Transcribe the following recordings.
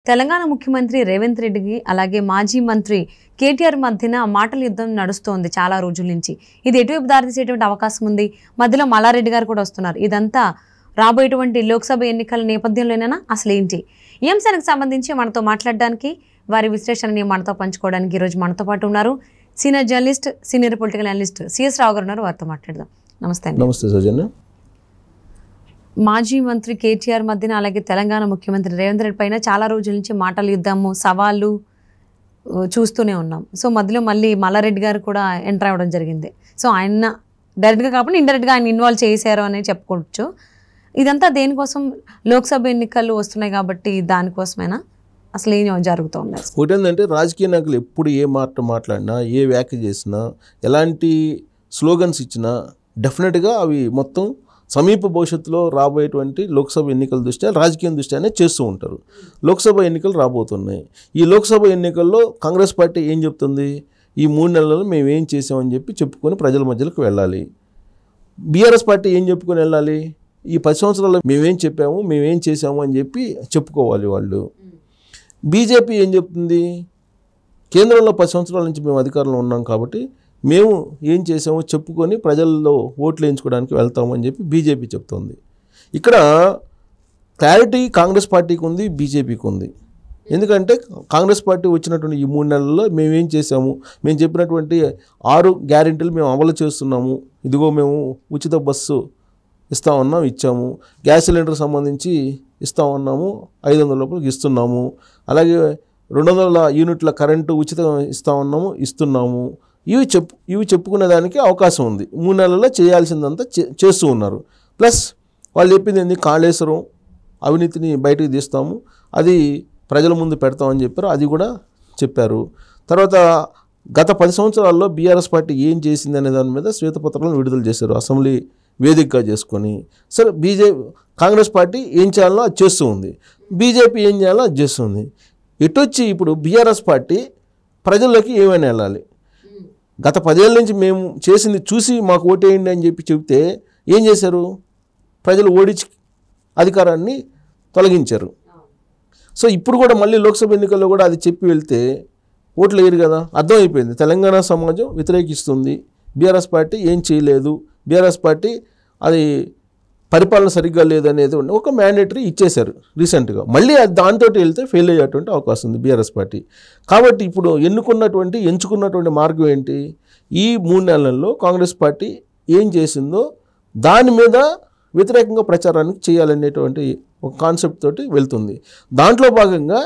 తెలంగాణ ముఖ్యమంత్రి రేవంత్ రెడ్డికి అలాగే మాజీ మంత్రి కేటీఆర్ మధ్యన మాటల యుద్ధం నడుస్తోంది చాలా రోజుల నుంచి. ఇది ఎటువైపు దారితీసేటువంటి అవకాశం ఉంది? మధ్యలో మల్లారెడ్డి గారు కూడా వస్తున్నారు. ఇదంతా రాబోయేటువంటి లోక్సభ ఎన్నికల నేపథ్యంలోనేనా? అసలు ఏంటి ఈ అంశానికి సంబంధించి మనతో మాట్లాడడానికి, వారి విశ్లేషణని మనతో పంచుకోవడానికి ఈరోజు మనతో పాటు ఉన్నారు senior journalist, senior political analyst CS Rao garu ఉన్నారు. వారితో మాట్లాడదాం. నమస్తే అండి. నమస్తే సౌజన్య. మాజీ మంత్రి కేటీఆర్ మధ్యన అలాగే తెలంగాణ ముఖ్యమంత్రి రేవంత్ రెడ్డి పైన చాలా రోజుల నుంచి మాటల యుద్ధము, సవాళ్ళు చూస్తూనే ఉన్నాం. సో మధ్యలో మళ్ళీ మల్లారెడ్డి గారు కూడా ఎంటర్ అవ్వడం జరిగింది. సో ఆయన డైరెక్ట్గా కాకుండా ఇండైరెక్ట్గా ఆయన ఇన్వాల్వ్ చేశారు అని చెప్పుకోవచ్చు. ఇదంతా దేనికోసం? లోక్సభ ఎన్నికలు వస్తున్నాయి కాబట్టి దానికోసమేనా? అసలు ఏం జరుగుతుంది? ఒకటి ఏంటంటే, రాజకీయ నాయకులు ఎప్పుడు ఏ మాట మాట్లాడినా, ఏ వ్యాఖ్య చేసినా, ఎలాంటి స్లోగన్స్ ఇచ్చినా డెఫినెట్గా అవి మొత్తం సమీప భవిష్యత్తులో రాబోయేటువంటి లోక్సభ ఎన్నికల దృష్ట్యా, రాజకీయం దృష్ట్యానే చేస్తూ ఉంటారు. లోక్సభ ఎన్నికలు రాబోతున్నాయి. ఈ లోక్సభ ఎన్నికల్లో కాంగ్రెస్ పార్టీ ఏం చెప్తుంది? ఈ 3 నెలల్లో మేము ఏం చేసామని చెప్పి చెప్పుకొని ప్రజల మధ్యలోకి వెళ్ళాలి. బీఆర్ఎస్ పార్టీ ఏం చెప్పుకొని వెళ్ళాలి? ఈ 10 సంవత్సరాల్లో మేమేం చెప్పాము, మేమేం చేసాము అని చెప్పి చెప్పుకోవాలి వాళ్ళు. బీజేపీ ఏం చెప్తుంది? కేంద్రంలో 10 సంవత్సరాల నుంచి మేము అధికారంలో ఉన్నాం కాబట్టి మేము ఏం చేసామో చెప్పుకొని ప్రజల్లో ఓట్లు వేయించుకోవడానికి వెళ్తాము అని చెప్పి బీజేపీ చెప్తుంది. ఇక్కడ క్లారిటీ కాంగ్రెస్ పార్టీకి ఉంది, బీజేపీకి ఉంది. ఎందుకంటే కాంగ్రెస్ పార్టీ వచ్చినటువంటి ఈ 3 నెలల్లో మేమేం చేసాము, మేము చెప్పినటువంటి 6 గ్యారెంటీలు మేము అమలు చేస్తున్నాము. ఇదిగో మేము ఉచిత బస్సు ఇస్తా ఉన్నాం, ఇచ్చాము. గ్యాస్ సిలిండర్ సంబంధించి ఇస్తా ఉన్నాము, 500 రూపాయలకి ఇస్తున్నాము. అలాగే 200 యూనిట్ల కరెంటు ఉచితంగా ఇస్తా ఉన్నాము, ఇస్తున్నాము. ఇవి చెప్పుకునే దానికి అవకాశం ఉంది. 3 నెలల్లో చేయాల్సిందంతా చేస్తూ ఉన్నారు. ప్లస్ వాళ్ళు చెప్పింది ఏంది? కాళేశ్వరం అవినీతిని బయటకు తీస్తాము, అది ప్రజల ముందు పెడతామని చెప్పారు. అది కూడా చెప్పారు. తర్వాత గత 10 సంవత్సరాల్లో బీఆర్ఎస్ పార్టీ ఏం చేసింది అనే దాని మీద శ్వేతపత్రాలను విడుదల చేశారు, అసెంబ్లీ వేదికగా చేసుకొని. సరే, కాంగ్రెస్ పార్టీ ఏం చేయాలో అది చేస్తూ ఉంది, బీజేపీ ఏం చేయాలో అది చేస్తుంది. ఇటొచ్చి ఇప్పుడు బీఆర్ఎస్ పార్టీ ప్రజల్లోకి ఏమైనా వెళ్ళాలి. గత 10 ఏళ్ళ నుంచి మేము చేసింది చూసి మాకు ఓటేయండి అని చెప్పి చెబితే ఏం చేశారు? ప్రజలు ఓడించి అధికారాన్ని తొలగించారు. సో ఇప్పుడు కూడా మళ్ళీ లోక్సభ ఎన్నికల్లో కూడా అది చెప్పి వెళ్తే ఓట్లు వేయరు కదా. అర్థమైపోయింది, తెలంగాణ సమాజం వ్యతిరేకిస్తుంది, బీఆర్ఎస్ పార్టీ ఏం చేయలేదు, బీఆర్ఎస్ పార్టీ అది పరిపాలన సరిగ్గా లేదనేది ఒక మ్యాండేటరీ ఇచ్చేశారు రీసెంట్గా. మళ్ళీ అది దాంతో వెళ్తే ఫెయిల్ అయ్యేటువంటి అవకాశం ఉంది బీఆర్ఎస్ పార్టీ. కాబట్టి ఇప్పుడు ఎంచుకున్నటువంటి మార్గం ఏంటి? ఈ 3 నెలల్లో కాంగ్రెస్ పార్టీ ఏం చేసిందో దాని మీద వ్యతిరేకంగా ప్రచారానికి చేయాలనేటువంటి ఒక కాన్సెప్ట్ తోటి వెళ్తుంది. దాంట్లో భాగంగా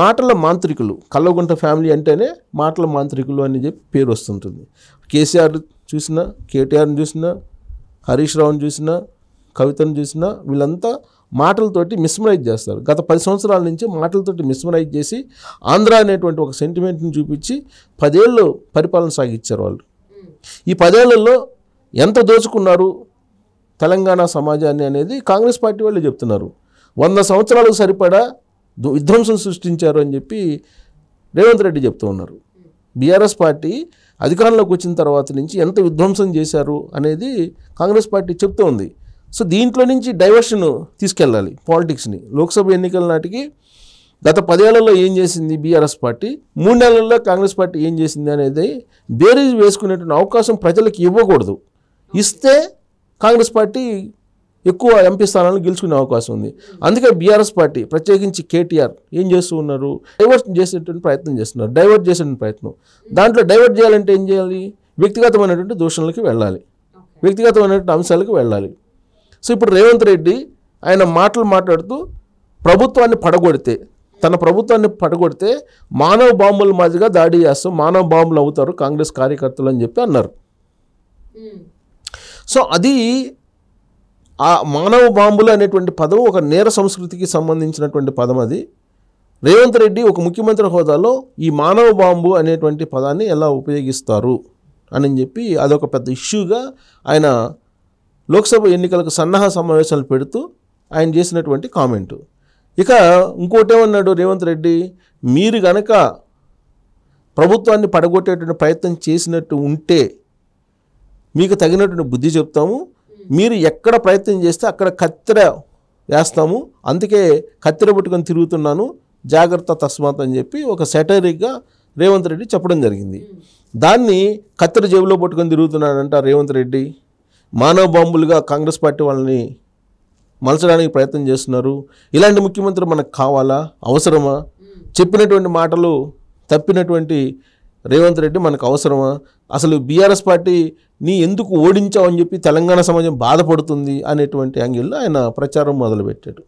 మాటల మాంత్రికులు, కల్వకుంట్ల ఫ్యామిలీ అంటేనే మాటల మాంత్రికులు అని చెప్పి పేరు వస్తుంటుంది. కేసీఆర్ చూసినా, కేటీఆర్ని చూసినా, హరీష్ రావుని చూసినా, కవితను చూసినా, వీళ్ళంతా మాటలతోటి మిస్మరైజ్ చేస్తారు. గత 10 సంవత్సరాల నుంచి మాటలతోటి మిస్మరైజ్ చేసి ఆంధ్ర అనేటువంటి ఒక సెంటిమెంట్ని చూపించి 10 ఏళ్ళు పరిపాలన సాగించారు వాళ్ళు. ఈ 10 ఏళ్లలో ఎంత దోచుకున్నారు తెలంగాణ సమాజాన్ని అనేది కాంగ్రెస్ పార్టీ వాళ్ళు చెప్తున్నారు. 100 సంవత్సరాలకు సరిపడా విధ్వంసం సృష్టించారు అని చెప్పి రేవంత్ రెడ్డి చెప్తూ ఉన్నారు. బీఆర్ఎస్ పార్టీ అధికారంలోకి వచ్చిన తర్వాత నుంచి ఎంత విధ్వంసం చేశారు అనేది కాంగ్రెస్ పార్టీ చెప్తూ ఉంది. సో దీంట్లో నుంచి డైవర్షన్ తీసుకెళ్ళాలి పాలిటిక్స్ని. లోక్సభ ఎన్నికల నాటికి గత 10 ఏళ్లలో ఏం చేసింది బీఆర్ఎస్ పార్టీ, 3 నెలల్లో కాంగ్రెస్ పార్టీ ఏం చేసింది అనేది బేరీజ్ వేసుకునేటువంటి అవకాశం ప్రజలకు ఇవ్వకూడదు. ఇస్తే కాంగ్రెస్ పార్టీ ఎక్కువ ఎంపీ స్థానాలను గెలుచుకునే అవకాశం ఉంది. అందుకే బీఆర్ఎస్ పార్టీ, ప్రత్యేకించి కేటీఆర్ ఏం చేస్తూ ఉన్నారు? డైవర్ట్ చేసేటువంటి ప్రయత్నం చేస్తున్నారు. డైవర్ట్ చేసేటువంటి ప్రయత్నం. దాంట్లో డైవర్ట్ చేయాలంటే ఏం చేయాలి? వ్యక్తిగతమైనటువంటి దూషణలకి వెళ్ళాలి, వ్యక్తిగతమైనటువంటి అంశాలకు వెళ్ళాలి. సో ఇప్పుడు రేవంత్ రెడ్డి ఆయన మాట్లాడుతూ తన ప్రభుత్వాన్ని పడగొడితే మానవ బాంబుల మాదిరిగా దాడి చేస్తాం, మానవ బాంబులు అవుతారు కాంగ్రెస్ కార్యకర్తలు అని చెప్పి అన్నారు. సో అది ఆ మానవ బాంబులు అనేటువంటి పదం ఒక నేర సంస్కృతికి సంబంధించినటువంటి పదం. అది రేవంత్ రెడ్డి ఒక ముఖ్యమంత్రి హోదాలో ఈ మానవ బాంబు అనేటువంటి పదాన్ని ఎలా ఉపయోగిస్తారు అని చెప్పి అదొక పెద్ద ఇష్యూగా ఆయన లోక్సభ ఎన్నికలకు సన్నాహ సమావేశాలు పెడుతూ ఆయన చేసినటువంటి కామెంటు. ఇక ఇంకోటేమన్నాడు రేవంత్ రెడ్డి? మీరు గనక ప్రభుత్వాన్ని పడగొట్టేటువంటి ప్రయత్నం చేసినట్టు ఉంటే మీకు తగినటువంటి బుద్ధి చెప్తాము, మీరు ఎక్కడ ప్రయత్నం చేస్తే అక్కడ కత్తెర వేస్తాము, అందుకే కత్తెర పట్టుకొని తిరుగుతున్నాను, జాగ్రత్త తస్మాత్ అని చెప్పి ఒక సెటరిక్గా రేవంత్ రెడ్డి చెప్పడం జరిగింది. దాన్ని కత్తెర జేబులో పట్టుకొని తిరుగుతున్నాడంట రేవంత్ రెడ్డి. మానవ బాంబులుగా కాంగ్రెస్ పార్టీ వాళ్ళని మలచడానికి ప్రయత్నం చేస్తున్నారు. ఇలాంటి ముఖ్యమంత్రి మనకు కావాలా, అవసరమా? చెప్పినటువంటి మాటలు తప్పినటువంటి రేవంత్ రెడ్డి మనకు అవసరమా? అసలు బీఆర్ఎస్ పార్టీని ఎందుకు ఓడించావని చెప్పి తెలంగాణ సమాజం బాధపడుతుంది అనేటువంటి యాంగిల్లో ఆయన ప్రచారం మొదలుపెట్టాడు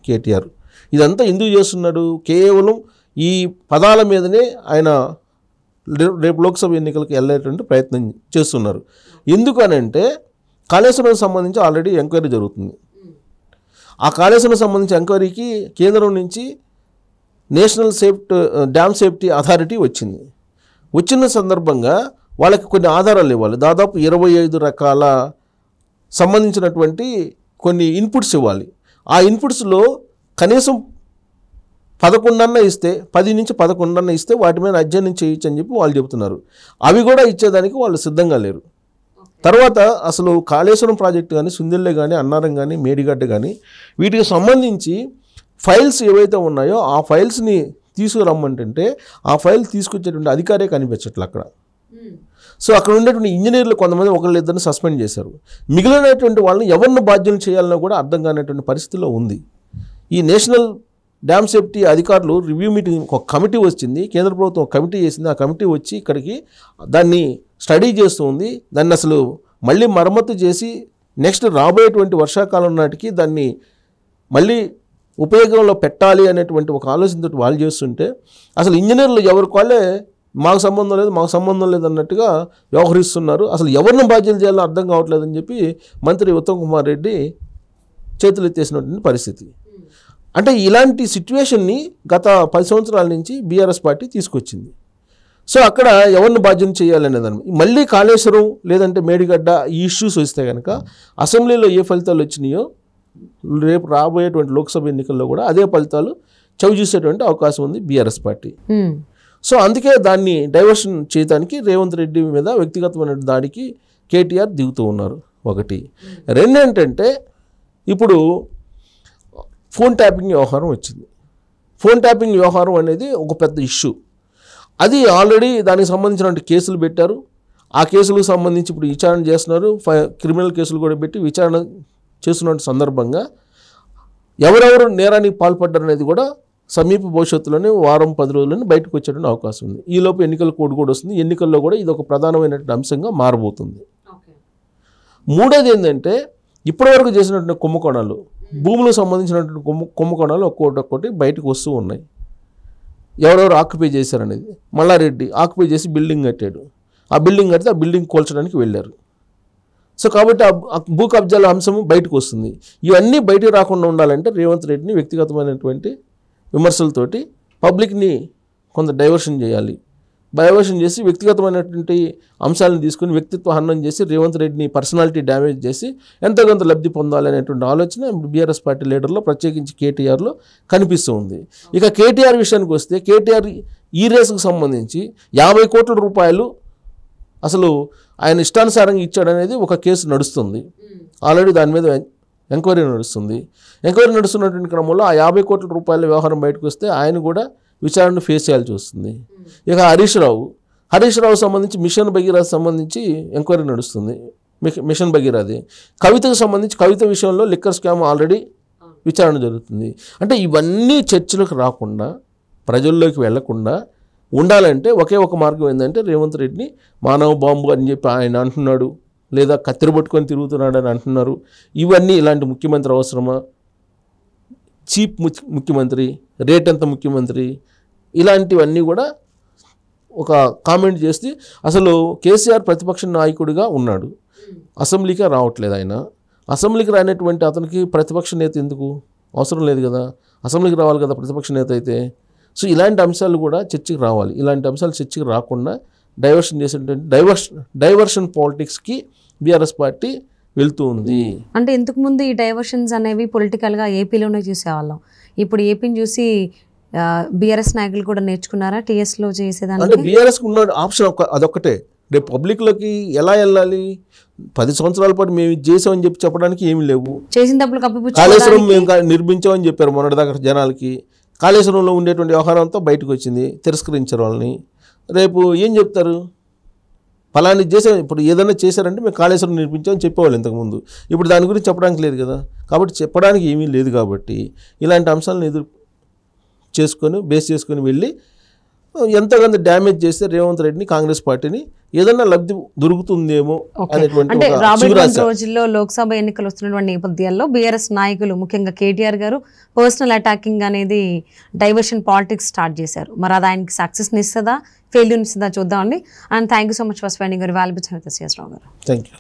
కేటీఆర్. ఇదంతా ఎందుకు చేస్తున్నాడు? కేవలం ఈ పదాల మీదనే ఆయన రేపు లోక్సభ ఎన్నికలకు వెళ్ళేటువంటి ప్రయత్నం చేస్తున్నారు. ఎందుకనంటే కాళేశ్వరం సంబంధించి ఆల్రెడీ ఎంక్వైరీ జరుగుతుంది. ఆ కాళేశ్వరం సంబంధించి ఎంక్వైరీకి కేంద్రం నుంచి నేషనల్ డ్యామ్ సేఫ్టీ అథారిటీ వచ్చింది. వచ్చిన సందర్భంగా వాళ్ళకి కొన్ని ఆధారాలు ఇవ్వాలి. దాదాపు 25 రకాల సంబంధించినటువంటి కొన్ని ఇన్పుట్స్ ఇవ్వాలి. ఆ ఇన్పుట్స్లో కనీసం 11 ఇస్తే, 10 నుంచి 11 ఇస్తే వాటి మీద అధ్యయనం చేయొచ్చు అని చెప్పి వాళ్ళు చెబుతున్నారు. అవి కూడా ఇచ్చేదానికి వాళ్ళు సిద్ధంగా లేరు. తర్వాత అసలు కాళేశ్వరం ప్రాజెక్టు కానీ, సుందిల్లె కానీ, అన్నారం కానీ, మేడిగడ్డ కానీ వీటికి సంబంధించి ఫైల్స్ ఏవైతే ఉన్నాయో ఆ ఫైల్స్ని తీసుకురమ్మంటుంటే ఆ ఫైల్ తీసుకొచ్చేటువంటి అధికారే కనిపించట్లే అక్కడ. సో అక్కడ ఉండేటువంటి ఇంజనీర్లు కొంతమంది ఒకళ్ళిద్దరిని సస్పెండ్ చేశారు. మిగిలినటువంటి వాళ్ళని ఎవరిని బాధ్యులు చేయాలన్నా కూడా అర్థం కానటువంటి పరిస్థితిలో ఉంది. ఈ నేషనల్ డ్యామ్ సేఫ్టీ అధికారులు రివ్యూ మీటింగ్ ఒక కమిటీ వచ్చింది, కేంద్ర ప్రభుత్వం కమిటీ చేసింది. ఆ కమిటీ వచ్చి ఇక్కడికి దాన్ని స్టడీ చేస్తూ ఉంది. దాన్ని అసలు మళ్ళీ మరమ్మతు చేసి నెక్స్ట్ రాబోయేటువంటి వర్షాకాలం నాటికి దాన్ని మళ్ళీ ఉపయోగంలో పెట్టాలి అనేటువంటి ఒక ఆలోచనతో వాళ్ళు చేస్తుంటే అసలు ఇంజనీర్లు ఎవరికి వాళ్ళే మాకు సంబంధం లేదు అన్నట్టుగా వ్యవహరిస్తున్నారు. అసలు ఎవరిని బాధ్యతలు చేయాలో అర్థం కావట్లేదని చెప్పి మంత్రి ఉత్తమ్ కుమార్ రెడ్డి చేతులు ఎత్తేసినటువంటి పరిస్థితి. అంటే ఇలాంటి సిచ్యువేషన్ని గత 10 సంవత్సరాల నుంచి బీఆర్ఎస్ పార్టీ తీసుకొచ్చింది. సో అక్కడ ఎవరిని బాధ్యత చేయాలనేదాన్ని మళ్ళీ కాళేశ్వరం లేదంటే మేడిగడ్డ ఈ ఇష్యూస్ వస్తే కనుక అసెంబ్లీలో ఏ ఫలితాలు వచ్చినాయో రేపు రాబోయేటువంటి లోక్సభ ఎన్నికల్లో కూడా అదే ఫలితాలు చవి చూసేటువంటి అవకాశం ఉంది బీఆర్ఎస్ పార్టీ. సో అందుకే దాన్ని డైవర్షన్ చేయడానికి రేవంత్ రెడ్డి మీద వ్యక్తిగతమైన దాడికి కేటీఆర్ దిగుతూ ఉన్నారు. ఒకటి. రెండేంటంటే ఇప్పుడు ఫోన్ ట్యాపింగ్ వ్యవహారం వచ్చింది. ఫోన్ ట్యాపింగ్ వ్యవహారం అనేది ఒక పెద్ద ఇష్యూ. అది ఆల్రెడీ దానికి సంబంధించినటువంటి కేసులు పెట్టారు. ఆ కేసులకు సంబంధించి ఇప్పుడు విచారణ చేస్తున్నారు. క్రిమినల్ కేసులు కూడా పెట్టి విచారణ చేస్తున్న సందర్భంగా ఎవరెవరు నేరానికి పాల్పడ్డారు అనేది కూడా సమీప భవిష్యత్తులోనే 10 రోజుల్లోనే బయటకు వచ్చేటువంటి అవకాశం ఉంది. ఈలోపు ఎన్నికల కోడ్ కూడా వస్తుంది. ఎన్నికల్లో కూడా ఇది ఒక ప్రధానమైనటువంటి అంశంగా మారబోతుంది. మూడోది ఏంటంటే ఇప్పటివరకు చేసినటువంటి కుంభకోణాలు, భూములకు సంబంధించినటువంటి కుంభకోణాలు ఒక్కొక్కటి బయటకు వస్తూ ఉన్నాయి. ఎవరెవరు ఆక్యుపై చేశారనేది. మల్లారెడ్డి ఆక్యుపై చేసి బిల్డింగ్ కట్టాడు. ఆ బిల్డింగ్ కడితే ఆ బిల్డింగ్ కూల్చడానికి వెళ్ళారు. సో కాబట్టి ఆ భూ కబ్జాల అంశం బయటకు వస్తుంది. ఇవన్నీ బయటకు రాకుండా ఉండాలంటే రేవంత్ రెడ్డిని వ్యక్తిగతమైనటువంటి విమర్శలతోటి పబ్లిక్ని కొంత డైవర్షన్ చేయాలి. డైవర్షన్ చేసి వ్యక్తిగతమైనటువంటి అంశాలను తీసుకుని వ్యక్తిత్వ హననం చేసి రేవంత్ రెడ్డిని పర్సనాలిటీ డ్యామేజ్ చేసి ఎంతో కొంత లబ్ధి పొందాలనేటువంటి ఆలోచన బీఆర్ఎస్ పార్టీ లీడర్లో ప్రత్యేకించి కేటీఆర్లో కనిపిస్తూ ఉంది. ఇక కేటీఆర్ విషయానికి వస్తే కేటీఆర్ ఈ రేసుకు సంబంధించి 50 కోట్ల రూపాయలు అసలు ఆయన ఇష్టానుసారంగా ఇచ్చాడనేది ఒక కేసు నడుస్తుంది. ఆల్రెడీ దాని మీద ఎంక్వైరీ నడుస్తుంది. ఎంక్వైరీ నడుస్తున్నటువంటి క్రమంలో ఆ 50 కోట్ల రూపాయల వ్యవహారం బయటకు వస్తే ఆయన కూడా విచారణ ఫేస్ చేయాల్సి వస్తుంది. ఇక హరీష్ రావు సంబంధించి మిషన్ భగీరథ సంబంధించి ఎంక్వైరీ నడుస్తుంది. మిషన్ భగీరథ కవితకు సంబంధించి కవిత విషయంలో లిక్కర్ స్కామ్ ఆల్రెడీ విచారణ జరుగుతుంది. అంటే ఇవన్నీ చర్చలకు రాకుండా ప్రజల్లోకి వెళ్లకుండా ఉండాలంటే ఒకే ఒక మార్గం ఏంటంటే రేవంత్ రెడ్డిని మానవ బాంబు అని చెప్పి ఆయన అంటున్నాడు, లేదా కత్తిరి పట్టుకొని తిరుగుతున్నాడు అని అంటున్నారు. ఇవన్నీ ఇలాంటి ముఖ్యమంత్రి అవసరమా? చీప్ ముఖ్యమంత్రి, రేట్ ఎంత ముఖ్యమంత్రి, ఇలాంటివన్నీ కూడా ఒక కామెంట్ చేస్తే అసలు కేసీఆర్ ప్రతిపక్ష నాయకుడిగా ఉన్నాడు, అసెంబ్లీకే రావట్లేదు. ఆయన అసెంబ్లీకి రానటువంటి అతనికి ప్రతిపక్ష నేత ఎందుకు? అవసరం లేదు కదా, అసెంబ్లీకి రావాలి కదా ప్రతిపక్ష నేత అయితే. సో ఇలాంటి అంశాలు కూడా చర్చకి రావాలి. ఇలాంటి అంశాలు చర్చకి రాకుండా డైవర్షన్ చేసేటువంటి డైవర్షన్ పాలిటిక్స్కి బీఆర్ఎస్ పార్టీ వెళ్తూ ఉంది. అంటే ఇంతకుముందు ఈ డైవర్షన్స్ అనేవి పొలిటికల్గా ఏపీలోనే చూసేవాళ్ళం. ఇప్పుడు ఏపీని చూసి బీఆర్ఎస్ నాయకులు కూడా నేర్చుకున్నారా టీఎస్లో చేసేదాన్ని? అంటే బీఆర్ఎస్కి ఉన్న ఆప్షన్ అదొక్కటే. రేపు పబ్లిక్లోకి ఎలా వెళ్ళాలి? 10 సంవత్సరాల పాటు మేము ఇది చేసామని చెప్పి చెప్పడానికి ఏమి లేవు. చేసిన డబ్బులు కప్పిపుచ్చి కాళేశ్వరం మేము నిర్మించామని చెప్పారు మొన్నటిదాకా జనాలకి. కాళేశ్వరంలో ఉండేటువంటి వ్యవహారం అంతా బయటకు వచ్చింది, తిరస్కరించారు వాళ్ళని. రేపు ఏం చెప్తారు? ఫలాని చేసే, ఇప్పుడు ఏదైనా చేశారంటే మేము కాళేశ్వరం నిర్మించామని చెప్పేవాళ్ళు ఇంతకుముందు. ఇప్పుడు దాని గురించి చెప్పడానికి లేదు కదా. కాబట్టి చెప్పడానికి ఏమీ లేదు. కాబట్టి ఇలాంటి అంశాలను ఎదురు బేస్ చేసుకొని వెళ్ళి ఎంతగానో డ్యామేజ్ చేస్తే రేవంత్ రెడ్డిని, కాంగ్రెస్ పార్టీని ఏదన్నా లబ్ధి దొరుకుతుందేమో అనేటువంటి అంటే రాబోయే రోజుల్లో లోక్సభ ఎన్నికలు వస్తున్నటువంటి నేపథ్యాల్లో బీఆర్ఎస్ నాయకులు ముఖ్యంగా కేటీఆర్ గారు పర్సనల్ అటాకింగ్ అనేది డైవర్షన్ పాలిటిక్స్ స్టార్ట్ చేశారు. మరి అది ఆయనకి సక్సెస్ని ఇస్తుందా, ఫెయిల్యూర్ని ఇస్తుందా చూద్దామండి. And thank you so much for spending your valuable time with us, రావు గారు. Thank you.